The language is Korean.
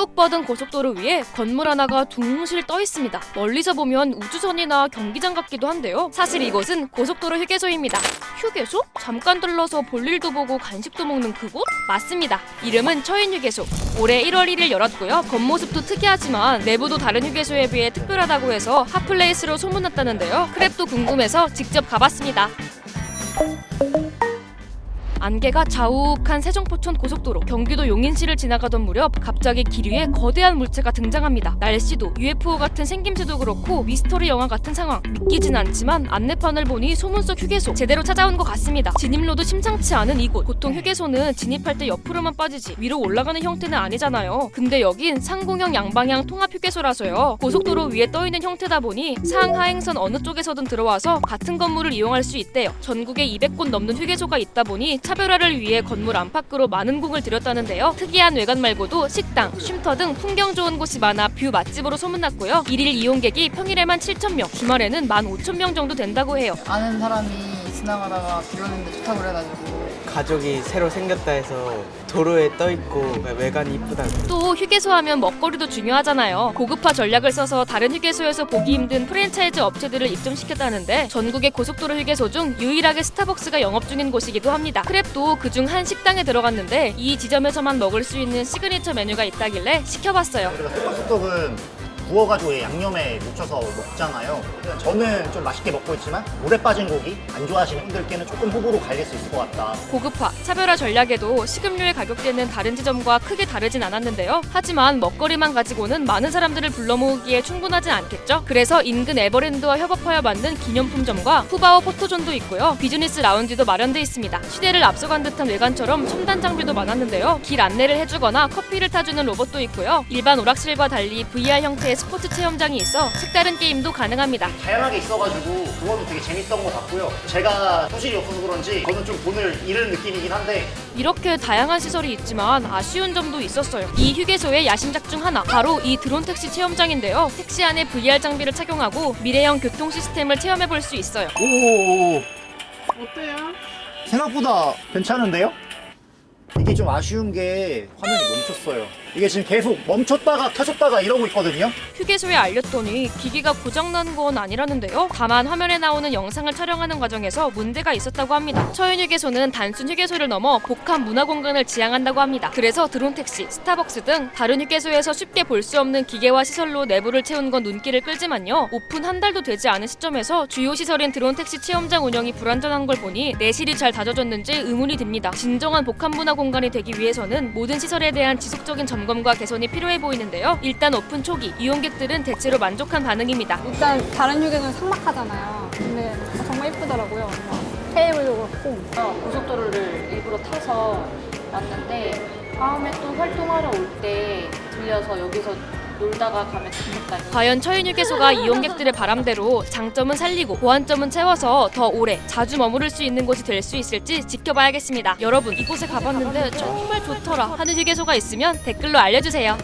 쭉 뻗은 고속도로 위에 건물 하나가 둥실 떠 있습니다. 멀리서 보면 우주선이나 경기장 같기도 한데요. 사실 이곳은 고속도로 휴게소입니다. 휴게소? 잠깐 들러서 볼일도 보고 간식도 먹는 그곳? 맞습니다. 이름은 처인휴게소. 올해 1월 1일 열었고요. 겉모습도 특이하지만 내부도 다른 휴게소에 비해 특별하다고 해서 핫플레이스로 소문났다는데요. 크랩도 궁금해서 직접 가봤습니다. 안개가 자욱한 세종포천 고속도로 경기도 용인시를 지나가던 무렵 갑자기 길 위에 거대한 물체가 등장합니다. 날씨도 UFO 같은 생김새도 그렇고 미스터리 영화 같은 상황. 믿기진 않지만 안내판을 보니 소문 속 휴게소 제대로 찾아온 것 같습니다. 진입로도 심상치 않은 이곳. 보통 휴게소는 진입할 때 옆으로만 빠지지 위로 올라가는 형태는 아니잖아요. 근데 여긴 상공형 양방향 통합 휴게소라서요. 고속도로 위에 떠있는 형태다 보니 상하행선 어느 쪽에서든 들어와서 같은 건물을 이용할 수 있대요. 전국에 200곳 넘는 휴게소가 있다 보니 차별화를 위해 건물 안팎으로 많은 공을 들였다는데요. 특이한 외관 말고도 식당, 쉼터 등 풍경 좋은 곳이 많아 뷰 맛집으로 소문났고요. 일일 이용객이 평일에만 7,000명, 주말에는 15,000명 정도 된다고 해요. 아는 사람이 지나가다가 불렀는데 좋다고 그래가지고. 가족이 새로 생겼다 해서 도로에 떠있고 외관이 이쁘다고. 또 휴게소 하면 먹거리도 중요하잖아요. 고급화 전략을 써서 다른 휴게소에서 보기 힘든 프랜차이즈 업체들을 입점시켰다는데 전국의 고속도로 휴게소 중 유일하게 스타벅스가 영업 중인 곳이기도 합니다. 크랩도 그중 한 식당에 들어갔는데 이 지점에서만 먹을 수 있는 시그니처 메뉴가 있다길래 시켜봤어요. 우리가 쑥떡은 구워가지고 양념에 묻혀서 먹잖아요. 저는 좀 맛있게 먹고 있지만 물에 빠진 고기 안 좋아하시는 분들께는 조금 호불호 갈릴 수 있을 것 같다. 고급화, 차별화 전략에도 식음료의 가격대는 다른 지점과 크게 다르진 않았는데요. 하지만 먹거리만 가지고는 많은 사람들을 불러 모으기에 충분하진 않겠죠. 그래서 인근 에버랜드와 협업하여 만든 기념품점과 푸바오 포토존도 있고요. 비즈니스 라운지도 마련돼 있습니다. 시대를 앞서간 듯한 외관처럼 첨단 장비도 많았는데요. 길 안내를 해주거나 커피를 타주는 로봇도 있고요. 일반 오락실과 달리 VR 형태의 스포츠 체험장이 있어 색다른 게임도 가능합니다. 다양하게 있어가지고 그거도 되게 재밌던 것 같고요. 제가 소질이 없어서 그런지 저는 좀 돈을 잃은 느낌이긴 한데 이렇게 다양한 시설이 있지만 아쉬운 점도 있었어요. 이 휴게소의 야심작 중 하나, 바로 이 드론 택시 체험장인데요. 택시 안에 VR 장비를 착용하고 미래형 교통 시스템을 체험해볼 수 있어요. 오 어때요? 생각보다 괜찮은데요? 이게 좀 아쉬운 게 화면이 멈췄어요. 이게 지금 계속 멈췄다가 켜졌다가 이러고 있거든요. 휴게소에 알렸더니 기기가 고장난 건 아니라는데요. 다만 화면에 나오는 영상을 촬영하는 과정에서 문제가 있었다고 합니다. 처인휴게소는 단순 휴게소를 넘어 복합 문화 공간을 지향한다고 합니다. 그래서 드론택시, 스타벅스 등 다른 휴게소에서 쉽게 볼 수 없는 기계와 시설로 내부를 채운 건 눈길을 끌지만요. 오픈 한 달도 되지 않은 시점에서 주요 시설인 드론택시 체험장 운영이 불안전한 걸 보니 내실이 잘 다져졌는지 의문이 듭니다. 진정한 복합 문화 공간이 되기 위해서는 모든 시설에 대한 지속적인 점검과 개선이 필요해 보이는데요. 일단 오픈 초기 이용객들은 대체로 만족한 반응입니다. 일단 다른 휴게소는 삭막하잖아요. 근데 정말 예쁘더라고요. 테이블도 그렇고. 고속도로를 일부러 타서 왔는데 다음에 또 활동하러 올 때 들려서 여기서 놀다가 가면 좋겠다. 과연 처인휴게소가 이용객들의 바람대로 장점은 살리고 보완점은 채워서 더 오래 자주 머무를 수 있는 곳이 될 수 있을지 지켜봐야겠습니다. 여러분, 이곳에 가봤는데 정말 좋더라 하는 휴게소가 있으면 댓글로 알려주세요.